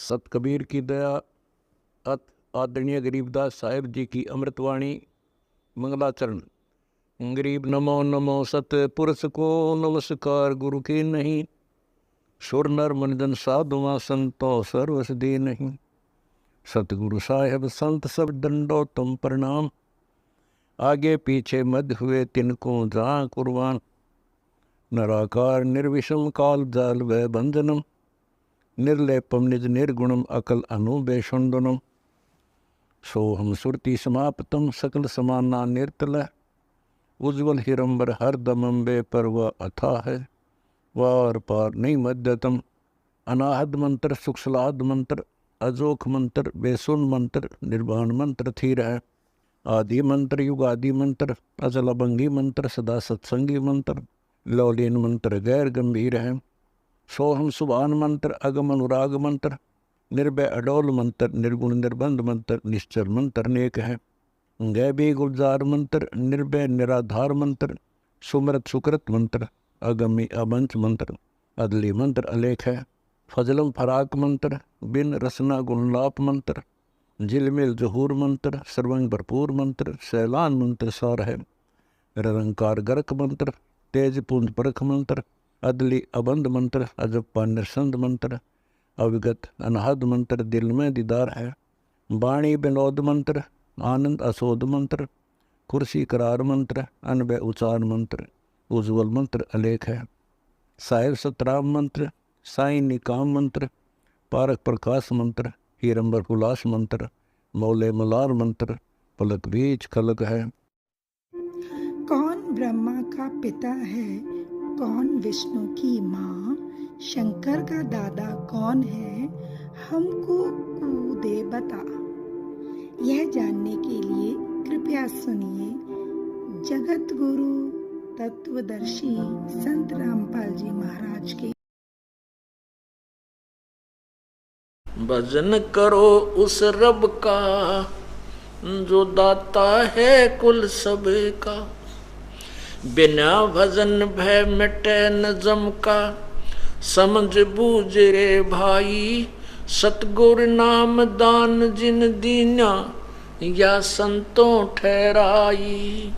सत कबीर की दया अत आदरणीय गरीबदास साहिब जी की अमृतवाणी मंगलाचरण। गरीब नमो नमो सत पुरुष को नमस्कार गुरु की नहीं, सुर नर मनजन साधुआ संतो सर्वस दी नहीं। सतगुरु साहेब संत सब दंडो तुम प्रणाम, आगे पीछे मध्य हुए तिनको जहाँ कुर्बान। नराकार निर्विषम काल जाल व बंधनम, निर्लेपम निज निर्गुणम अकल अनुबेशुंदनम। सोहम सुरति समाप्तम सकल समाना निर्तल, उज्ज्वल हिरंबर हर दमंबे पर वह अथा है। वार पार नहीं मध्यतम, अनाहद मंत्र सुखसलाद मंत्र, अजोख मंत्र बेसुन मंत्र, निर्वाण मंत्र थीर है। आदि मंत्र युगादि मंत्र, अजल अभंगी मंत्र, सदा सत्संगी मंत्र, लौलीन मंत्र गैर गंभीर है। सोहम सुभान मंत्र अगम अनुराग मंत्र, निर्भय अडोल मंत्र, निर्गुण निर्बंध मंत्र, निश्चर मंत्र नेक है। गैबी गुलजार मंत्र, निर्भय निराधार मंत्र, सुमृत सुकृत मंत्र, अगमी अबंच मंत्र, अदली मंत्र अलेख है। फजलम फराक मंत्र, बिन रसना गुणलाप मंत्र, झिलमिल जहूर मंत्र, सर्वंग भरपूर मंत्र, सैलान मंत्र सार है। निरंकार गर्क मंत्र, तेज पुंज परख मंत्र, अदली अबंध मंत्र, अजप्पा निरसंद मंत्र, अविगत अनहद मंत्र, दिल में दीदार है। वाणी विनोद मंत्र, आनंद असोद मंत्र, कुर्सी करार मंत्र, अनबय उचार मंत्र, उज्ज्वल मंत्र अलेख है। साहिब सतराम मंत्र, साई निकाम मंत्र, पारक प्रकाश मंत्र, हीरंबर उल्लास मंत्र, मौले मलार मंत्र, पलक बीच खलक है। कौन ब्रह्मा का पिता है, कौन विष्णु की माँ, शंकर का दादा कौन है, हमको कूदे बता। यह जानने के लिए कृपया सुनिए जगत गुरु तत्वदर्शी संत रामपाल जी महाराज के। भजन करो उस रब का जो दाता है कुल सब का, बिना भजन भय मिटे न जम का। समझ बूझ रे भाई सतगुर नाम दान जिन दीना, या संतों ठहराई।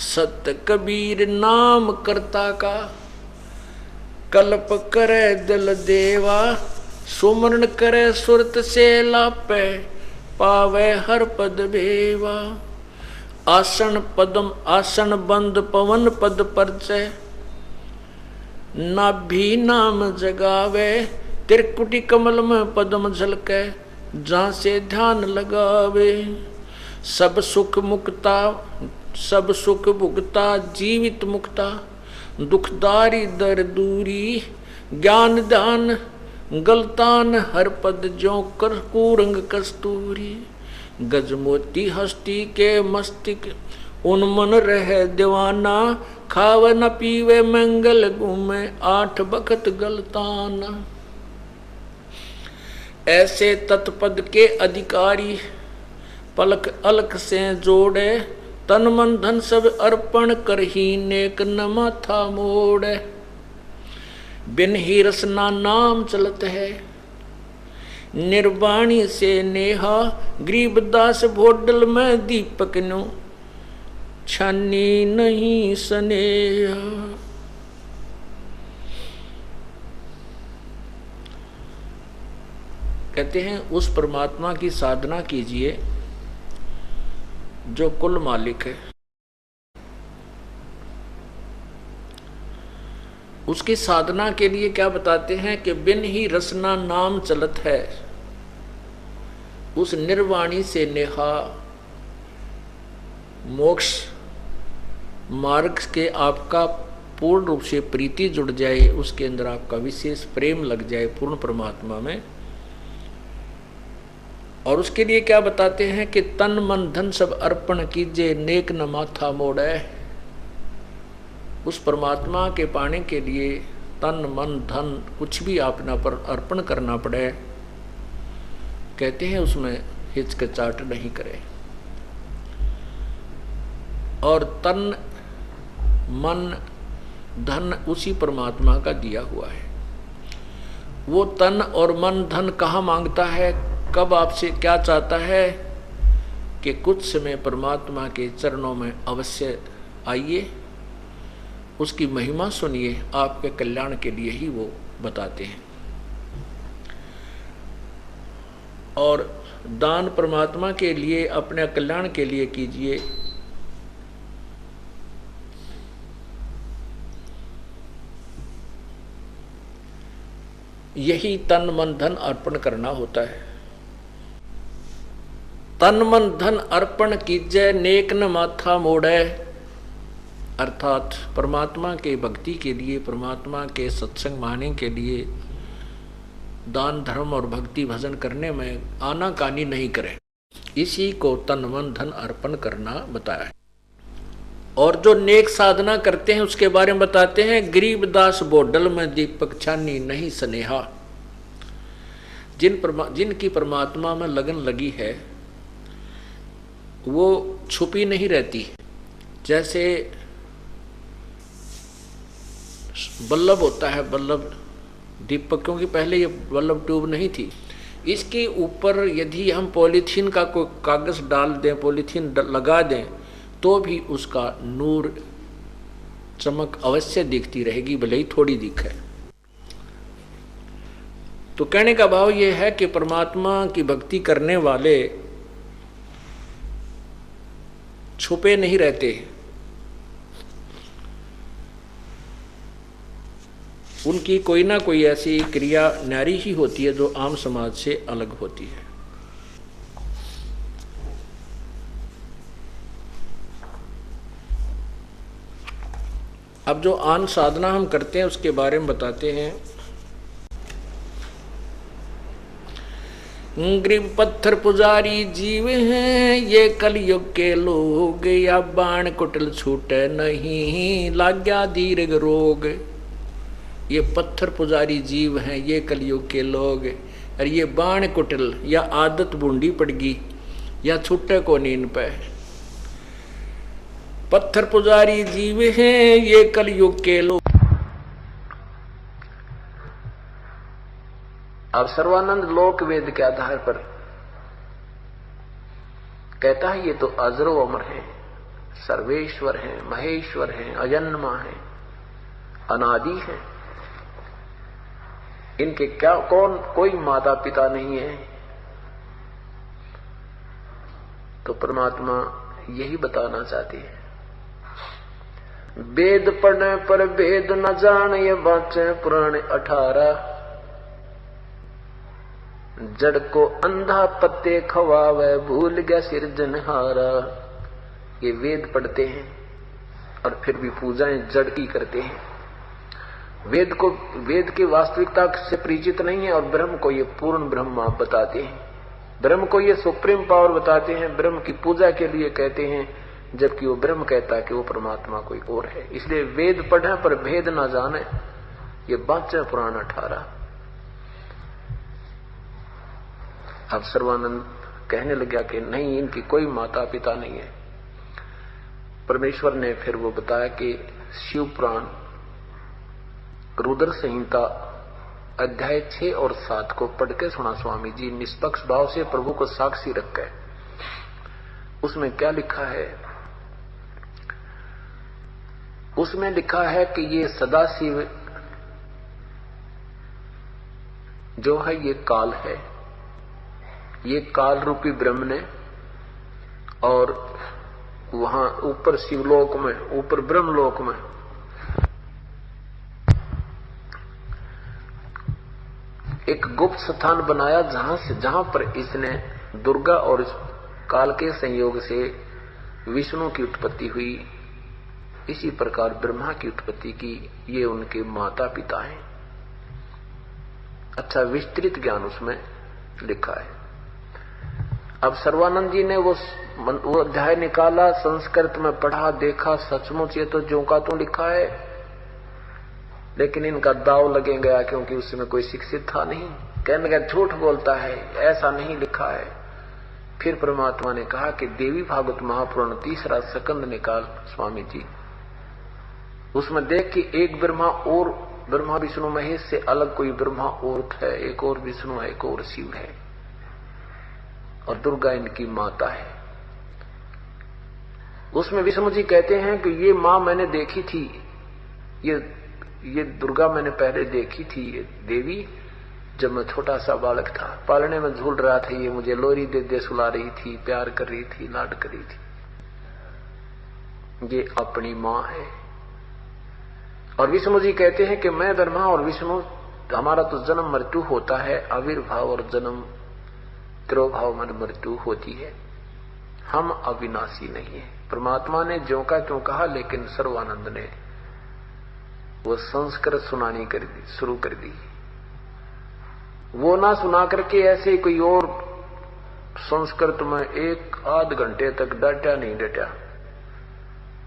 सत कबीर नाम करता का, कल्प करे दिल देवा। सुमरण करे सुरत से लापे, पावे हर पद भेवा। आसन पदम आसन बंद पवन पद परचय, नाभि नाम जगावे। त्रिकुटी कमल में पद्म झलके, जहाँ से ध्यान लगावे। सब सुख मुक्ता सब सुख भुगता जीवित मुक्ता, दुखदारी दर दूरी। ज्ञान ध्यान गलतान हर पद जो कर कूरंग कस्तूरी। गजमोती हस्ती के मस्तिक उन्मन रहे दीवाना। खाव न पीवे मंगल घूमे, आठ बखत गलताना। ऐसे तत्पद के अधिकारी, पलक अलख से जोड़े। तन मन धन सब अर्पण कर ही नेक न माथा मोड़े। बिन ही रसना नाम चलत है, निर्वाणी से नेहा। गरीबदास भोडल में दीपक नो, छानी नहीं स्नेहा। कहते हैं उस परमात्मा की साधना कीजिए जो कुल मालिक है। उसकी साधना के लिए क्या बताते हैं कि बिन ही रसना नाम चलत है, उस निर्वाणी से नेहा। मोक्ष मार्ग के आपका पूर्ण रूप से प्रीति जुड़ जाए, उसके अंदर आपका विशेष प्रेम लग जाए पूर्ण परमात्मा में। और उसके लिए क्या बताते हैं कि तन मन धन सब अर्पण कीजिए, नेक न माथा मोड़े। उस परमात्मा के पाने के लिए तन मन धन कुछ भी अपना पर अर्पण करना पड़े, कहते हैं उसमें हिचकिचाहट नहीं करे। और तन मन धन उसी परमात्मा का दिया हुआ है। वो तन और मन धन कहाँ मांगता है, कब आपसे क्या चाहता है कि कुछ समय परमात्मा के चरणों में अवश्य आइए, उसकी महिमा सुनिए, आपके कल्याण के लिए ही वो बताते हैं। और दान परमात्मा के लिए, अपने कल्याण के लिए कीजिए। यही तन मन धन अर्पण करना होता है। तन मन धन अर्पण कीजिए, नेक न माथा मोड़े, अर्थात परमात्मा के भक्ति के लिए, परमात्मा के सत्संग माने के लिए दान धर्म और भक्ति भजन करने में आनाकानी नहीं करें। इसी को तन मन धन अर्पण करना बताया है। और जो नेक साधना करते हैं उसके बारे में बताते हैं, गरीबदास बोडल में दीपक छानी नहीं स्नेहा। जिनकी परमात्मा में लगन लगी है वो छुपी नहीं रहती। जैसे बल्लभ होता है, बल्लभ दीपक, क्योंकि पहले ये बल्लभ ट्यूब नहीं थी, इसके ऊपर यदि हम पॉलीथीन का कोई कागज डाल दें, पॉलीथीन लगा दें, तो भी उसका नूर चमक अवश्य दिखती रहेगी, भले ही थोड़ी दिखे। तो कहने का भाव यह है कि परमात्मा की भक्ति करने वाले छुपे नहीं रहते, उनकी कोई ना कोई ऐसी क्रिया न्यारी ही होती है जो आम समाज से अलग होती है। अब जो आन साधना हम करते हैं उसके बारे में बताते हैं। ग्रीब पत्थर पुजारी जीव हैं ये कलयुग के लोग, या बाण कुटल छूटे नहीं लाग्या दीर्घ रोग। ये पत्थर पुजारी जीव हैं ये कलयुग के लोग, और ये बाण कुटल या आदत बूंदी पड़गी या छुट्टे को नींद पे। पत्थर पुजारी जीव हैं ये कलयुग के लोग। अब सर्वानंद लोक वेद के आधार पर कहता है ये तो अजरो अमर है, सर्वेश्वर है, महेश्वर है, अजन्मा है, अनादि है, इनके क्या कौन कोई माता पिता नहीं है। तो परमात्मा यही बताना चाहती है। वेद पढ़ने पर वेद न जान ये बाचे पुराण 18। जड़ को अंधा पत्ते खवावे भूल गया सिरजनहारा। ये वेद पढ़ते हैं और फिर भी पूजाएं जड़ की करते हैं। वेद की वास्तविकता से परिचित नहीं है और ब्रह्म को ये पूर्ण ब्रह्म आप बताते हैं, ब्रह्म को ये सुप्रीम पावर बताते हैं, ब्रह्म की पूजा के लिए कहते हैं, जबकि वो ब्रह्म कहता है कि वो परमात्मा कोई और है। इसलिए वेद पढ़े पर भेद ना जाने, ये बाचा पुराण 18। अब सर्वानंद कहने लगा कि नहीं, इनकी कोई माता पिता नहीं है। परमेश्वर ने फिर वो बताया कि शिव पुराण रुद्र संहिता अध्याय 6 और 7 को पढ़ के सुना स्वामी जी, निष्पक्ष भाव से प्रभु को साक्षी रख के। उसमें क्या लिखा है? उसमें लिखा है कि ये सदाशिव जो है ये काल है, ये काल रूपी ब्रह्म ने, और वहां ऊपर शिवलोक में, ऊपर ब्रह्मलोक में एक गुप्त स्थान बनाया, जहां पर इसने दुर्गा और काल के संयोग से विष्णु की उत्पत्ति हुई। इसी प्रकार ब्रह्मा की उत्पत्ति की। ये उनके माता पिता हैं। अच्छा विस्तृत ज्ञान उसमें लिखा है। अब सर्वानंद जी ने वो अध्याय निकाला, संस्कृत में पढ़ा, देखा, सचमुच ये तो ज्यों का त्यों लिखा है, लेकिन इनका दाव लगे गया क्योंकि उसमें कोई शिक्षित था नहीं। कहने लगा झूठ बोलता है, ऐसा नहीं लिखा है। फिर परमात्मा ने कहा कि देवी भागवत महापुराण 3रा स्कंद निकाल स्वामी जी, उसमें देख कि एक ब्रह्मा और ब्रह्मा विष्णु महेश से अलग कोई ब्रह्मा और है, एक और विष्णु है, एक और शिव है, और दुर्गा इनकी माता है। उसमें विष्णु जी कहते हैं कि ये मां मैंने देखी थी, ये दुर्गा मैंने पहले देखी थी, ये देवी जब मैं छोटा सा बालक था, पालने में झूल रहा था, ये मुझे लोरी दे दे सुला रही थी, प्यार कर रही थी, लाड कर रही थी, ये अपनी मां है। और विष्णु जी कहते हैं कि मैं ब्रह्मा और विष्णु, हमारा तो जन्म मृत्यु होता है, आविर्भाव और जन्म तिरोभाव मन मृत्यु होती है, हम अविनाशी नहीं है। परमात्मा ने ज्यों का त्यों कहा, लेकिन सर्वानंद ने वो संस्कृत सुनानी शुरू कर दी। वो ना सुना करके ऐसे कोई और संस्कृत में एक आध घंटे तक डटा नहीं डटा,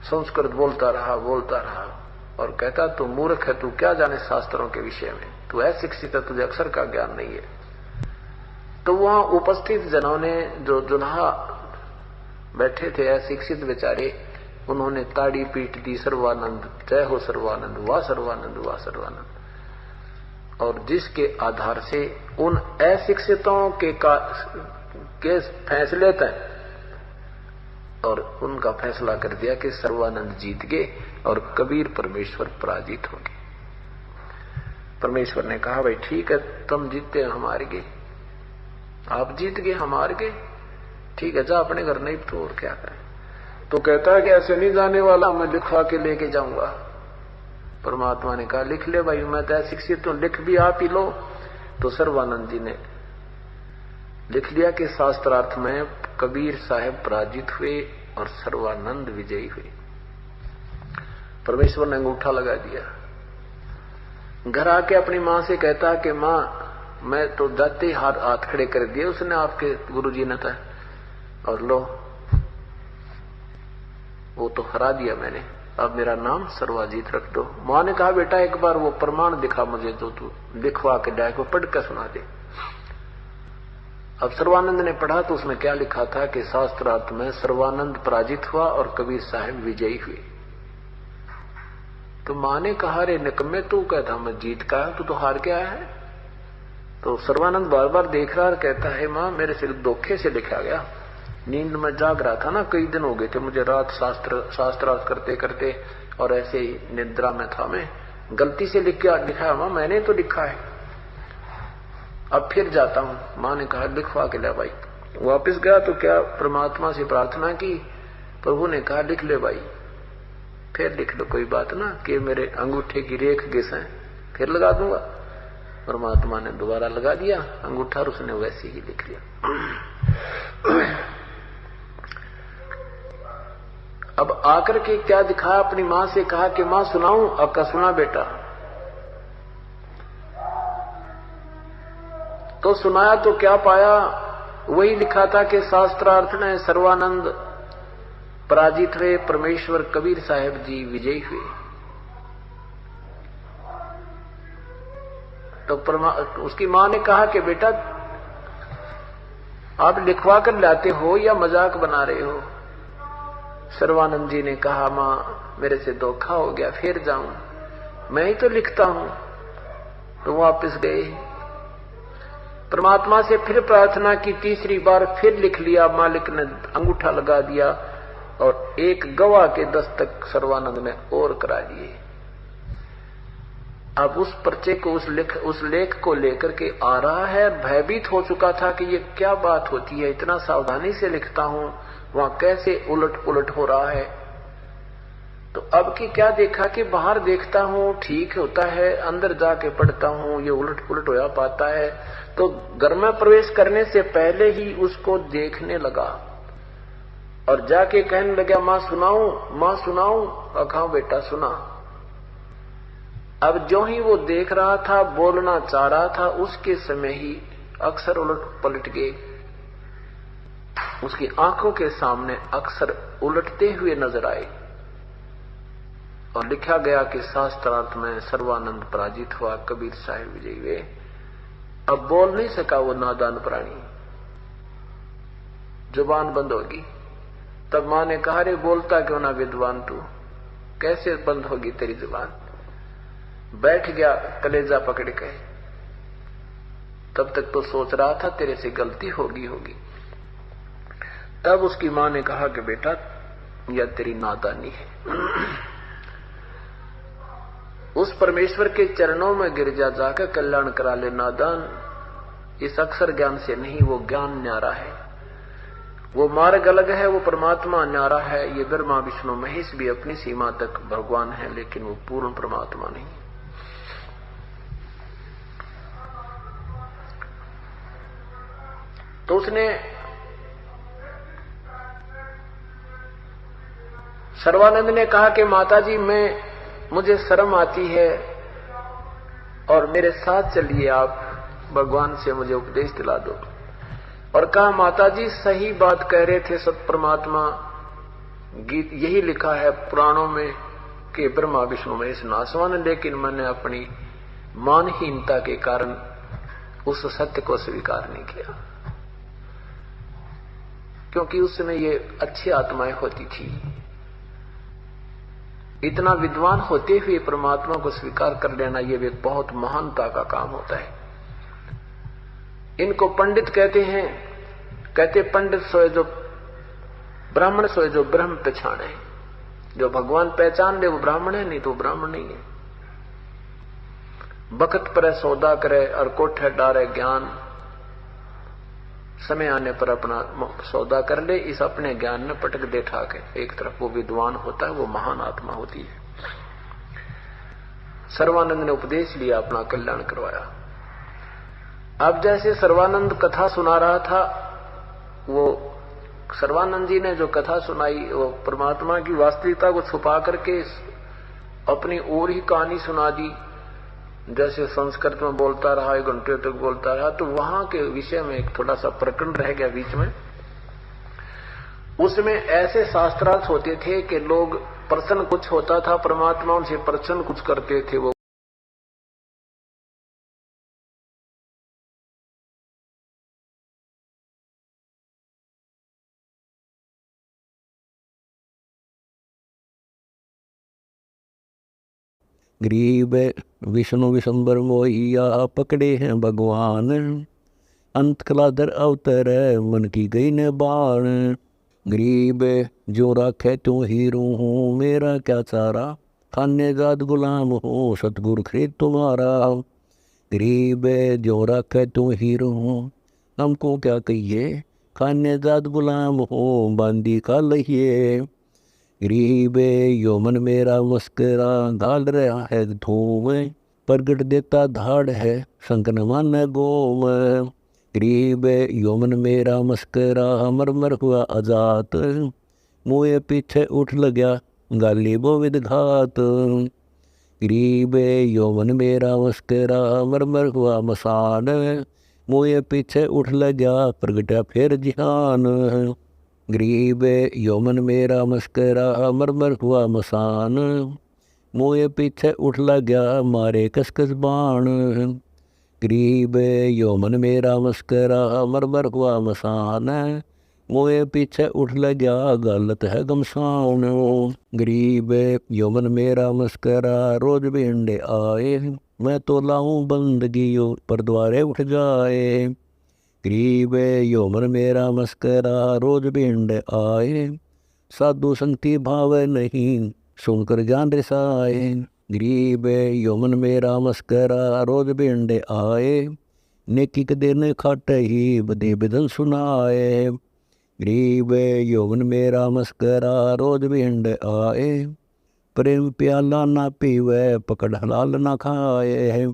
संस्कृत बोलता रहा और कहता तू मूर्ख है, तू क्या जाने शास्त्रों के विषय में, तू अशिक्षित है, तुझे अक्षर का ज्ञान नहीं है। तो वहां उपस्थित जनों ने, जो जुल्हा बैठे थे अशिक्षित बेचारे, उन्होंने ताड़ी पीट दी, सर्वानंद जय हो सर्वानंद, वाह सर्वानंद, वाह सर्वानंद। और जिसके आधार से उन अशिक्षितों के फैसले तय और उनका फैसला कर दिया कि सर्वानंद जीत गए और कबीर परमेश्वर पराजित हो गए। परमेश्वर ने कहा भाई ठीक है, तुम जीतते हम हार गए, आप जीत गए हम हार गए, ठीक है जा अपने घर, नहीं तो और क्या करें। तो कहता है कि ऐसे नहीं जाने वाला, मैं लिखवा के लेके जाऊंगा। परमात्मा ने कहा लिख ले भाई, मैं तो अशिक्षित हूं, लिख भी आप ही लो। तो सर्वानंद जी ने लिख लिया कि शास्त्रार्थ में कबीर साहब पराजित हुए और सर्वानंद विजयी हुए। परमेश्वर ने अंगूठा लगा दिया। घर आके अपनी मां से कहता कि मां मैं तो जाते ही हाथ खड़े कर दिए उसने, आपके गुरुजी ने था, और लो वो तो हरा दिया मैंने, अब मेरा नाम सर्वाजीत रख दो। मां ने कहा बेटा एक बार वो प्रमाण दिखा मुझे, तो तू लिखवा के डायक को पढ़ कर सुना दे। अब सर्वानंद ने पढ़ा तो उसमें क्या लिखा था कि शास्त्रार्थ में सर्वानंद पराजित हुआ और कबीर साहब विजयी हुए। तो मां ने कहा रे निकम्मे, तू कहता मैं जीत का, तू तो हार के आया है। तो सर्वानंद बार बार देख रहा और कहता है मां मेरे से धोखे से लिखा गया, नींद में जाग रहा था ना, कई दिन हो गए थे मुझे रात शास्त्रार्थ करते करते, और ऐसे ही निद्रा में था मैं, गलती से लिखा मां, मैंने तो लिखा है, अब फिर जाता हूं। मां ने कहा लिखवा के ले भाई। वापिस गया तो क्या परमात्मा से प्रार्थना की, प्रभु ने कहा लिख ले भाई, फिर लिख लो, कोई बात ना कि मेरे अंगूठे की रेख घिस है, फिर लगा दूंगा। परमात्मा ने दोबारा लगा दिया अंगूठा और उसने वैसे ही लिख लिया। अब आकर के क्या दिखाया, अपनी मां से कहा कि मां सुनाऊं? अक्का सुना बेटा। तो सुनाया तो क्या पाया, वही लिखा था कि शास्त्रार्थ में सर्वानंद पराजित हुए, परमेश्वर कबीर साहब जी विजयी हुए। तो उसकी मां ने कहा कि बेटा आप लिखवा कर लाते हो या मजाक बना रहे हो? सर्वानंद जी ने कहा मां मेरे से धोखा हो गया, फिर जाऊं, मैं ही तो लिखता हूं। तो वापस गए, परमात्मा से फिर प्रार्थना की, तीसरी बार फिर लिख लिया, मालिक ने अंगूठा लगा दिया और एक गवाह के दस्तक सर्वानंद ने और करा दिए। अब उस पर्चे को, उस लेख को लेकर के आ रहा है, भयभीत हो चुका था कि ये क्या बात होती है, इतना सावधानी से लिखता हूं, वहां कैसे उलट पुलट हो रहा है। तो अब की क्या देखा कि बाहर देखता हूं ठीक होता है, अंदर जाके पढ़ता हूं ये उलट पुलट होया पाता है। तो घर में प्रवेश करने से पहले ही उसको देखने लगा और जाके कहने लगा मां सुनाऊं, मां सुनाऊं? अखा बेटा सुना। अब जो ही वो देख रहा था, बोलना चाह रहा था, उसके समय ही अक्षर उलट पलट गए, उसकी आंखों के सामने अक्षर उलटते हुए नजर आए और लिखा गया कि शास्त्रार्थ में सर्वानंद पराजित हुआ, कबीर साहब विजयी हुए। अब बोल नहीं सका वो नादान प्राणी, जुबान बंद होगी। तब मां ने कहा रे बोलता क्यों ना विद्वान तू, कैसे बंद होगी तेरी जुबान? बैठ गया कलेजा पकड़ के। तब तक तो सोच रहा था तेरे से गलती होगी। तब उसकी मां ने कहा कि बेटा यह तेरी नादानी है, उस परमेश्वर के चरणों में गिर जाकर कल्याण करा ले। नादान इस अक्षर ज्ञान से नहीं, वो ज्ञान न्यारा है, वो मार्ग अलग है, वो परमात्मा न्यारा है। ये ब्रह्मा विष्णु महेश भी अपनी सीमा तक भगवान है, लेकिन वो पूर्ण परमात्मा नहीं। तो उसने सर्वानंद ने कहा कि माताजी मुझे शर्म आती है और मेरे साथ चलिए, आप भगवान से मुझे उपदेश दिला दो। और कहा माताजी सही बात कह रहे थे सत परमात्मा, गीत यही लिखा है पुराणों में कि ब्रह्मा विष्णु महेश नासवान, लेकिन मैंने अपनी मानहीनता के कारण उस सत्य को स्वीकार नहीं किया, क्योंकि उस समय ये अच्छी आत्माएं होती थी। इतना विद्वान होते हुए परमात्मा को स्वीकार कर लेना ये एक बहुत महानता का काम होता है। इनको पंडित कहते हैं। कहते पंडित सोए जो ब्राह्मण सोए जो ब्रह्म पहचाने। जो भगवान पहचान ले वो ब्राह्मण है, नहीं तो ब्राह्मण नहीं है। बखत पर सौदा करे और कोठे डारे ज्ञान, समय आने पर अपना सौदा कर ले। इस अपने ज्ञान में पटक दे ठाके एक तरफ, वो विद्वान होता है, वो महान आत्मा होती है। सर्वानंद ने उपदेश लिया, अपना कल्याण करवाया। अब जैसे सर्वानंद कथा सुना रहा था, वो सर्वानंद जी ने जो कथा सुनाई वो परमात्मा की वास्तविकता को छुपा करके अपनी और ही कहानी सुना दी। जैसे संस्कृत में बोलता रहा, 1 घंटे तक बोलता रहा, तो वहां के विषय में एक थोड़ा सा प्रकरण रह गया बीच में। उसमें ऐसे शास्त्रार्थ होते थे कि लोग प्रश्न कुछ होता था, परमात्मा उनसे प्रश्न कुछ करते थे। वो गरीब विष्णु विशंबर मोहिया पकड़े हैं भगवान, अंत कलाधर अवतर मन की गई ने बाण। गरीब जो राखे तू हीरो हूँ, मेरा क्या चारा, खाने जात गुलाम हो, सतगुरु खरीद तुम्हारा। गरीब जो राखे तू हीरो हूँ, हमको क्या कहिए, खाने जात गुलाम हो, बांदी का लहिए। गरीब यो मन मेरा मुस्करा, घाल रहा है धूम, प्रगट देता धाड़ है संकन मान गोम। गरीब यो मन मेरा मुस्करा, मर हुआ आजात, मुँह पीछे उठ लग्या गाली बोविद घात। गरीब यो मन मेरा मुस्करा, मर हुआ मसान, मुँह पीछे उठ लग्या प्रगटा फिर जिहान। गरीब यो मन मेरा मुस्करा, मर हुआ मसान, मुँह पीछे उठ लग्या मारे कसकस बाण। गरीब यो मन मेरा मुस्करा, मर हुआ मसान, मुँह पीछे उठ लग्या गलत है गमसान। गरीब यो मन मेरा मुस्करा, रोज भिंडे आए, मैं तो लाऊं बंदगियों पर द्वारे उठ जाए। गरीब यो मन मेरा मुस्करा, रोज भिंड आए, साधु संगति भाव नहीं, सुनकर ज्ञान रिसाए। गरीब यो मन मेरा मुस्करा, रोज भिंड आए, नेकी के दिन खाटे ही बदे बिदन सुनाए। गरीब यो मन मेरा मुस्करा, रोज भिंड आए, प्रेम प्याला ना पीवे, पकड़ हलाल ना खाए।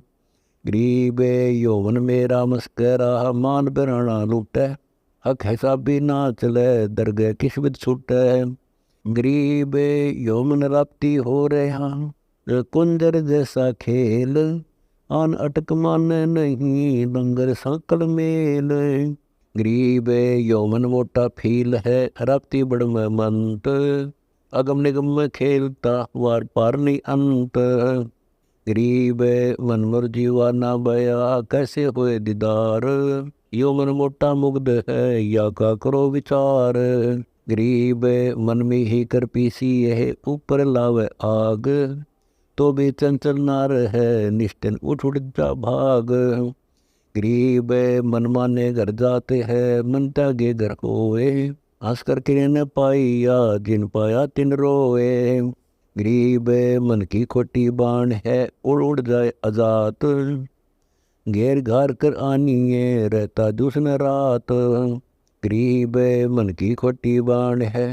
गरीब यो मन मेरा मुस्करा, मान बिराना लूटे, हक हिसाबी ना चले, दरगह किस्मत छूटे। गरीब यो मन राप्ती हो रहा, कुंजर जैसा खेल, आन अटक माने नहीं, लंगर संकल मेल। गरीब यो मन मोटा फील है, राप्ती बड़ में मंत, अगम निगम में खेलता, वार पार नहीं अंत। गरीब मन मुर जीवा ना बया, कैसे हुए दीदार, यो मन मोटा मुग्ध है, या का करो विचार। गरीब मन में ही कर पीसी है, ऊपर लावे आग, तो भी चंचल नार है, निष्ठन उठ उठ जा भाग। गरीब मन माने घर जाते हैं, मन त्यागे घर होए। हंस कर किने न पाइया, जिन पाया तिन रोए। गरीब मन की खोटी बाण है, उड़ उड़ जाए अजात। घेर घार कर आनिए, रहता दूसन रात। गरीब मन की खोटी बाण है,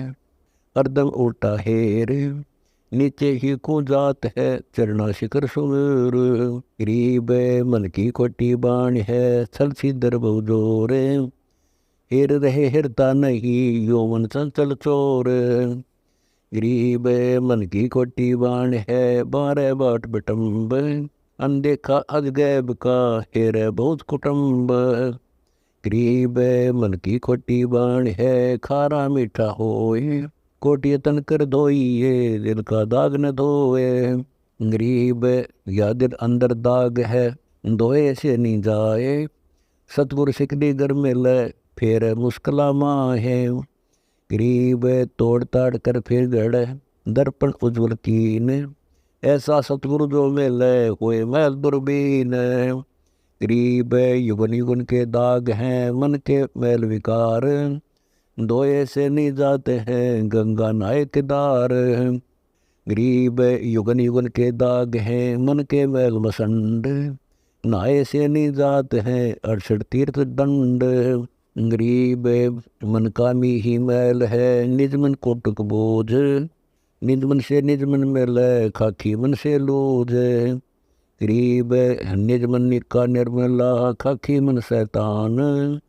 हरदम उल्टा हेर। नीचे ही को जात है, चरना शिखर सुमेर। गरीब मन की खोटी बाण है, छल सीधर बहुजोर। हेर रहे हिरता नहीं, यौवन चंचल चोर। गरीब मन की खोटी बाण है, बारह बाट बटम्ब। अनदेखा अजगैब का, हेर बहुत कुटुम्ब। गरीब मन की खोटी बाण है, खारा मीठा होए। कोटिय तन कर धोइए, दिल का दाग न धोए। गरीब या दिल अंदर दाग है, धोए से नहीं जाए। सतगुरु सिकड़ी घर मिले, फिर मुश्किला माहे। गरीब तोड़ ताड़ कर फिर गढ़, दर्पण उज्ज्वल कीन। ऐसा सतगुरु जो मिले, कोई महल दूरबीन। गरीब युगन युगन के दाग हैं, मन के मैल विकार। धोए से नहीं जाते हैं, गंगा नाय केदार। गरीब युगन युगन के दाग हैं, मन के मैल मसंड। नहाए से नहीं जाते हैं, 68 तीर्थ दंड। गरीब मन का मी ही मैल है, निज मन कोटक बोझ। निज मन से निज मन मैल, खाकी मन से लूझ। गरीब निज मन निका निर्मला, खाकी मन शैतान।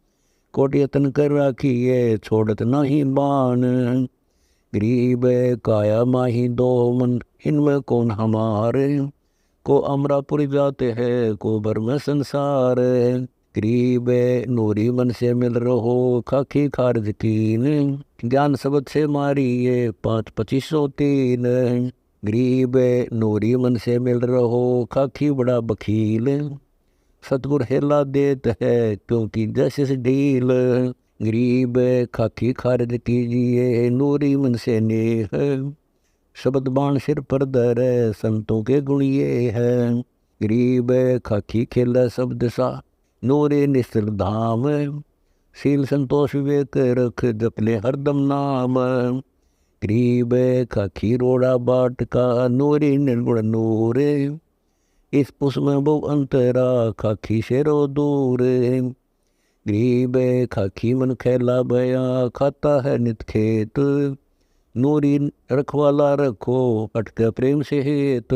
कोटि यतन कर राखिए, छोड़त नहीं बाण। गरीब काया माही दो मन, इनमें कौन हमारे। को अमरापुरी जाते हैं, को भर में संसार। गरीब नूरी मन से मिल रहो, खाकी खारज कीन। ज्ञान शब्द से मारिए, 5-2503। गरीब नूरी मन से मिल रहो, खाकी बड़ा बखील। सतगुर हेला देत है, क्योंकि जैसे से ढील। गरीब खाकी खारिज कीजिए, नूरी मन से नेह। शब्द बाण सिर पर धर, संतों के गुण ये है। गरीब खाकी खेला सब दिशा, नूरे निश्चल धाम। शील संतोष विवेक रख, जपले हरदम नाम। गरीब खाकी रोड़ा बाट का, नूरी निर्गुण नूर। इस पुष में बहु अंतरा, खाकी शेरो दूर। गरीब खाकी मन खैला बया, खाता है नित खेत। नूरी रखवाला रखो, अटके प्रेम से हेत।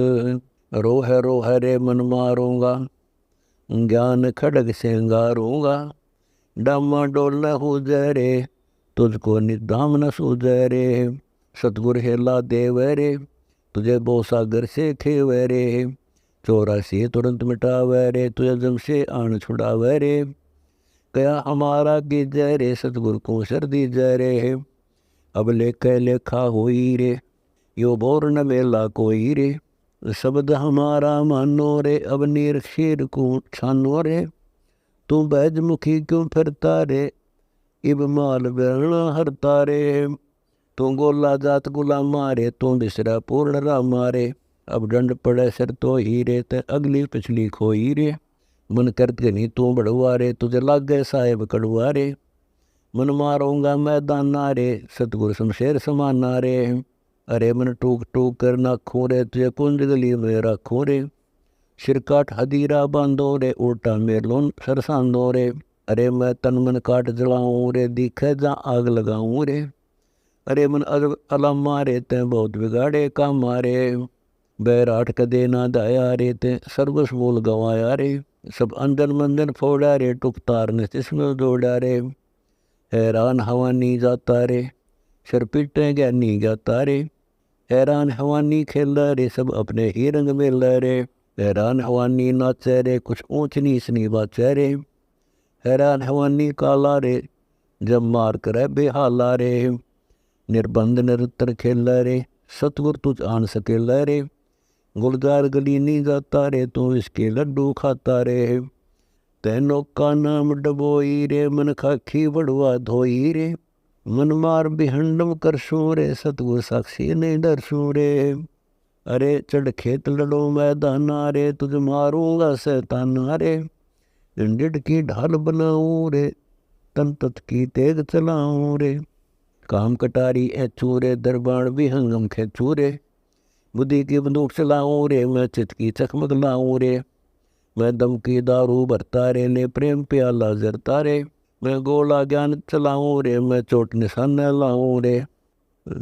रोह रे मन मारूंगा, ज्ञान खड़ग से अंगारूंगा। डामा डोल न हो जरे, तुझको निधाम न सूझरे। सतगुर हेला देवरे, तुझे बो सागर से खेवरे। 84 तुरंत मिटावे रे, तुझे जम से आन छुड़ावे रे। कया हमारा की जय रे, सतगुरु को सर्दी जय रे। अब लेखे लेखा होई रे, यो बोर न मेला कोई रे। शब्द हमारा मानो रे, अब नीर शीर को छानो रे। तू बैज मुखी क्यों फिरता रे, इब माल बिरना हरता रे। तू गोला जात गुलाम मारे, तू बिसरा पूर्ण राम मारे। अब डंड पड़े सिर तो ही रे, ते अगली पिछली खोई रे। मन करत नहीं तू बड़ुआ रे, तुझे लाग गए साहेब कड़ुआ रे। मन मारूंगा मैदाना रे, सतगुरु शमशेर समाना रे। अरे मन टूक टूक कर नाखूं रे, तुझे कुंज गली में रखूं रे। सिर काट हदीरा बांधो रे, उल्टा मेरलोन सरसांदो रे। अरे मैं तन मन काट जलाऊं रे, दिखे जा आग लगाऊं रे। अरे मन अलम मारे, ते बहुत बिगाड़े काम मारे। बैराट का देना दाया रे, ते सर्वस बोल गवाया रे। सब अंदर मंदर फोड़ा रे, टुक तारने जिसमें जोड़ा रे। हैरान हवा नी जाता रे, सिर पीटे ज्ञानी जाता रे। हैरान हवानी खेला रे, सब अपने ही रंग में रे। हैरान हवानी नाचे रे, कुछ ऊंच नीच नहीं बाचे रे। हैरान हवानी काला रे, जब मार करे बेहाला रे। निर्बंध निरुत्तर खेला रे, सतगुर तुझ आन सकेला रे। गुलजार गली नहीं जाता रे, तू इसके लड्डू खाता रे। तैनो का नाम डबोई रे, मन खाखी बड़ुआ धोई रे। मन मार बिहंडम करसूं रे, सतगुर साक्षी नहीं डरसूं रे। अरे चढ़ खेत लड़ो मैदाना रे, तुझ मारूंगा शैताना रे। डिड की ढाल बनाऊं रे, तन तत की तेग चलाऊं रे। काम कटारी ऐचू रे, दरबार भी हंगम खेचू रे। बुद्धि की बंदूक चलाऊं रे, मैं चित की चकमक लाऊं रे। मैं दम की दारू भरता रे, ले प्रेम प्याला जरता रे। मैं गोला ज्ञान चलाऊं रे, मैं चोट निशान लाऊं रे।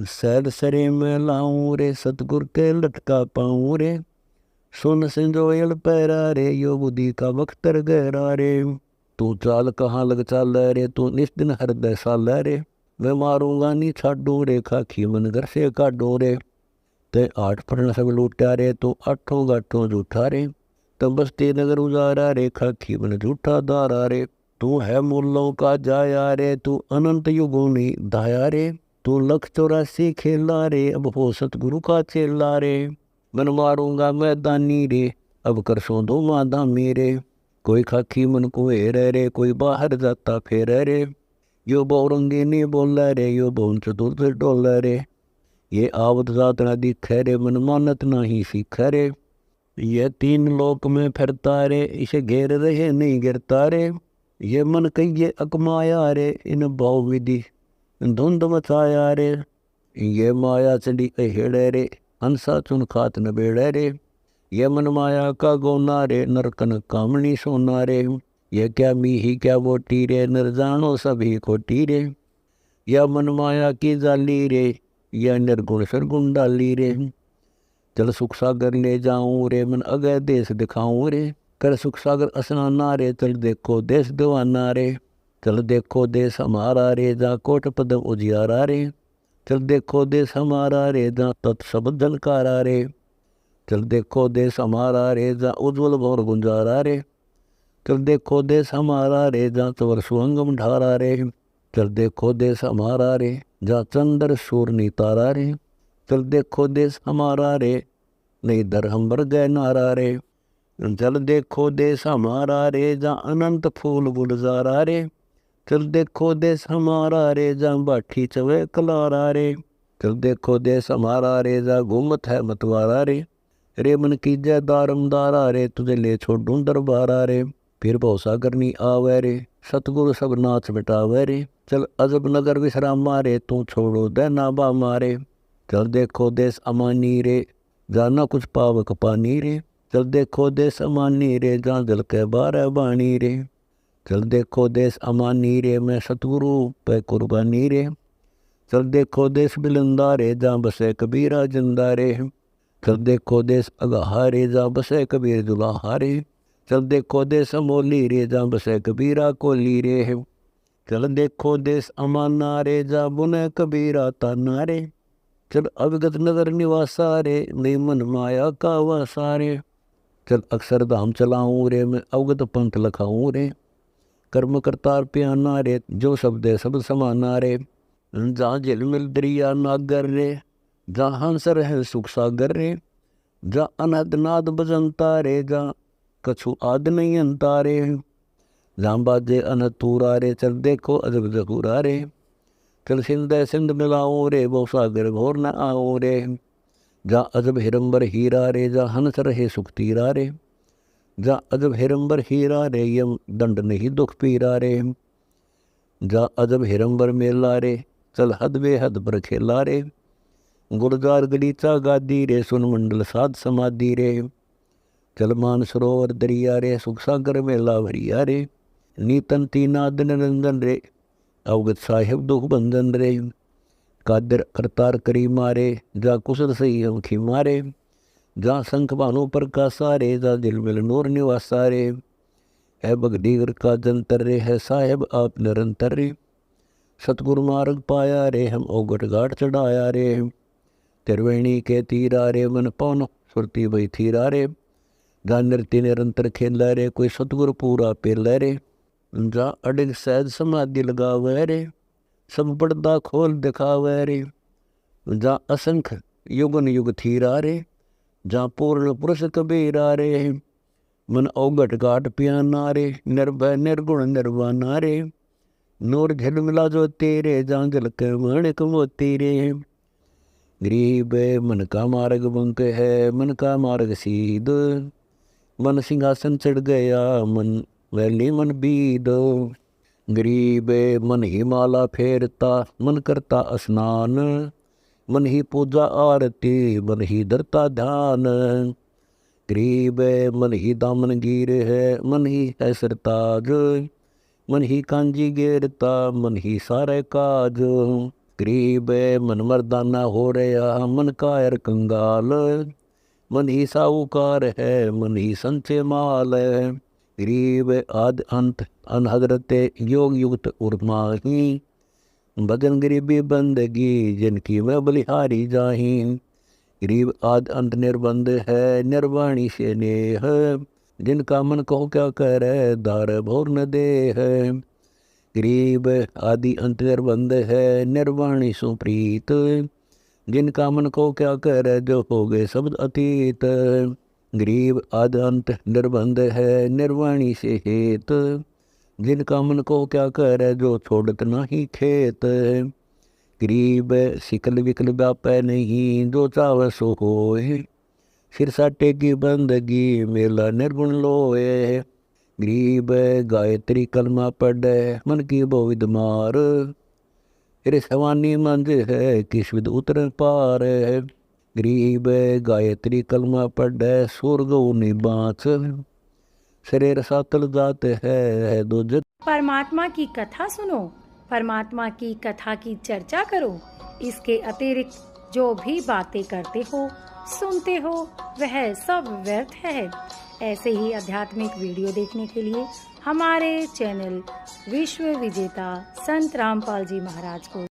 सैर सरे में लाऊं रे, सतगुर के लटका पाऊं रे। सुन संजोयल पैरा रे, यो बुद्धि का वक्तर गहरा रे। तू चाल कहाँ लग चाल रे, तू निस्दिन हृदय साल रे। मैं मारूंगा नी छाडू रे, खाखी मन घर से काटू रे। ते 8 फरण सब लूटा रे, तू 8 गाठों झूठा रे। तब बस्ती नगर उजारा रे, खाखी मन झूठा दारा रे। तू है मूलों का जाया रे, तू अनंत युगों ने दाया रे। तू 184 खेला रे, अब हो सतगुरु का चेला रे। मन मारूंगा मैदानी रे, अब कर सो दो मादा मेरे। कोई खाखी मन को हेर रे, कोई बाहर जाता फेर रे। यो बहुरंगी ने बोला रे, यो बहुन चतुर डोल रे। ये आवत जात ना दिख रे, मन मानत नहीं सीख रे। ये 3 लोक में फिरता रे, इसे घेर रहे नहीं गिरता रे। ये मन कहिए अकमाया रे, इन भाव विधि धुंध मचाया रे। ये माया चढ़ी हेड़े रे, हंसा चुन खात न बेड़े रे। ये मन माया का गोना रे, नरकन कामनी सोना रे। ये क्या मीही क्या बोटी रे, नर जानो सभी खोटी रे। या मन माया की जाली रे, या निर्गुण सरगुण डाली रे। चल सुख सागर ले जाऊं रे, मन अगय देश दिखाऊं रे। कर सुख सागर स्नाना रे, चल देखो देश दीवाना रे। चल देखो देश हमारा रे, जा कोट पदम उजियारा रे। चल देखो देश हमारा रे, जा तत्सब झलकारा रे। चल देखो देश हमारा रे, जा उज्ज्वल भौर गुंजारा रे। चल देखो देश हमारा रे, जा चवर सुअंगम ढारा रे। चल देखो देश हमारा रे, जा चंद्र सूर्य तारा रे। चल देखो देश हमारा रे, नहीं दर हम बर गए नारा रे। चल देखो देश हमारा रे, जा अनंत फूल गुलजारा रे। चल देखो देश हमारा रे, जा बाठी चवे कलारा रे। चल देखो देश हमारा रे, जा घूमत है मतवारा रे। रे मन की जय दारमदारा रे, तुझे ले छोड़ूं दरबारा रे। फिर भौसागर नी आवे रे, सतगुरु सब नाच मिटावे रे। चल अजब नगर विश्रामा रे, तू छोड़ो दे ना बा मारे। चल देखो देश अमानी रे, जाना कुछ पावक पानी रे। चल देखो देश अमानी रे, जा जल के बारह बाणी रे। चल देखो देश अमानी रे, मैं सतगुरु पे कुर्बानी रे। चल देखो देश बिलंदा रे, जा बसे कबीरा जिंदा रे। चल देखो देश अगाहा रे, जा बसे कबीर दुलाहा रे। चल देखो देश अमोली रे, जा बसे कबीरा कोली रे। चल देखो देश अमाना रे, जा बुने कबीरा ताना रे। चल अविगत नगर निवासा रे, नहीं मन माया का वासा रे। चल अक्षरधाम चलाऊं रे, मैं अवगत पंथ लखाऊं रे। कर्म करतार प्याना रे, जो शब्द है सब समाना रे। जहाँ झिलमिल दरिया नागर रे, जहाँ हंसर है सुख सागर रे। जहाँ अनहद नाद बजंता रे, जहाँ कछु आद नहीं अंता रे। जहाँ बाजे अनतूरा रे, चल देखो अजब जहूरा रे। चल सिंध सिंध मिलाऊं रे, वो सागर घोर न आऊं रे। जहाँ अजब हिरंबर हीरा रे, जहाँ हंस रहे सुख तीरा रे। जहाँ अजब हिरंबर हीरा रे, यम दंड नहीं दुख पीरा रे। जहाँ अजब हिरंबर मेला रे, चल हद बेहद पर खेला रे। गुरजार गलीचा गादी रे, सुन मंडल साध समाधि रे। चल मान सरोवर दरिया रे, सुख सागर मेला भरिया रे। नीतन तीनाद निरंजन रे, अवगत साहिब दुख बंधन रे। कादर करतार करी मारे, जा कुशल सही हम खी मारे। जहाँ शंख भानु प्रकाशा रे, जा दिल मिल नूर निवासा रे। है बगडीगर का जंतर रे, है साहेब आप निरंतर रे। सतगुरु मार्ग पाया रे, हम ओगट घाट चढ़ाया रे। त्रिवेणी के तीरा रे, मन पौन सुरती भई थीरा रे। जहाँ नृत्य निरंतर खेला रे, कोई सतगुरु पूरा पेला रे। जहाँ अडिग सहज समाधि लगावे रे, सब पर्दा खोल दिखावे रे। जहाँ असंख्य युगन युग थीरा रे, जहाँ पूर्ण पुरुष कबीरा रे। मन अवगट घाट पियाना रे, निर्भय निर्गुण निर्वाणा रे। नूर झिलमिला जो तेरे, जहाँ जल के माणिक मोती रे। गरीब मन का मार्ग बुनते है, मन का मार्ग सीध, मन सिंहासन चढ़ गया, मन वैली मन बीद। गरीब मन ही माला फेरता, मन करता स्नान, मन ही पूजा आरती, मन ही धरता ध्यान। गरीब मन ही दामन गिर है, मन ही है सरताज, मन ही कांजी गेरता, मन ही सारे काज। गरीब मन मर्दाना हो रहा, मन कायर कंगाल, मन ही साहूकार है, मन ही संचे माल। गरीब आदि अंत अनहजरत योग युक्त उर्माही, भजन गरीबी बंदगी जिनकी मैं बलिहारी जाही। गरीब आदि अंत निर्बंध है, निर्वाणी से नेह, जिनका मन कहो क्या करे, दार भोर न दे है। गरीब आदि अंत निर्बंध है, निर्वाणी सुप्रीत, जिनका मन को क्या करे, जो हो गए शब्द अतीत। गरीब आदि अंत निर्बंध है, निर्वाणी से हेत, जिनका मन को क्या करे, जो छोड़त नहीं खेत। गरीब सिकल विकल व्यापै नहीं, जो चाव सो होए, सिर साटे की बंदगी मेला निर्गुण लोए। गरीब गायत्री कलमा पढ़े, मन की बोविद मार, फिर सवानी मंज है, किस विद उतर पार। गरीब गायत्री कलमा पढ़े, स्वर्ग उन्हीं बाँच, शरीर सातल जात है दो जग। परमात्मा की कथा सुनो, परमात्मा की कथा की चर्चा करो। इसके अतिरिक्त जो भी बातें करते हो, सुनते हो, वह सब व्यर्थ है। ऐसे ही आध्यात्मिक वीडियो देखने के लिए हमारे चैनल विश्व विजेता संत रामपाल जी महाराज को